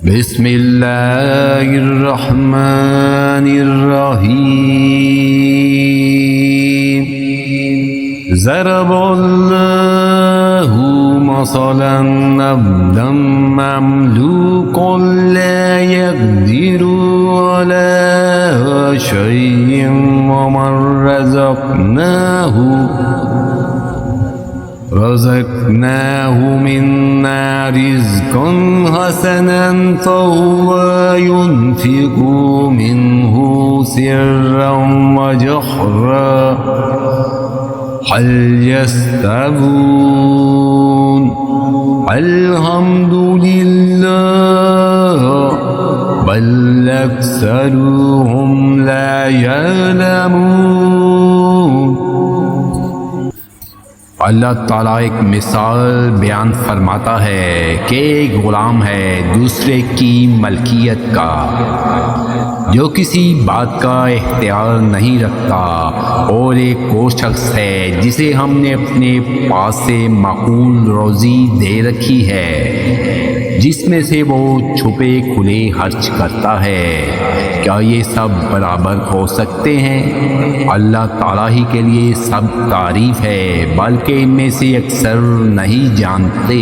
बिस्मिल्लाहिर्रहमानिर्रहीम। ज़रबल्लाहु मसलन अब्दन ममलूकन ला यक़दिरु अला शयइन वमन रज़क़नाहु मिन्ना रिज़क़न हसनन फ़हुव युनफ़िक़ु मिन्हु सिर्रन व जहरा हल यस्तवून अल्हम्दुलिल्लाह बल अक्सरुहुम ला यअलमून। अल्लाह ताला एक मिसाल बयान फरमाता है कि एक ग़ुलाम है दूसरे की मलकियत का, जो किसी बात का इख्तियार नहीं रखता, और एक वो शख्स है जिसे हमने अपने पास से माकूल रोज़ी दे रखी है, जिसमें से वो छुपे खुले खर्च करता है। क्या ये सब बराबर हो सकते हैं? अल्लाह ताला ही के लिए सब तारीफ़ है, बल्कि इनमें से अक्सर नहीं जानते।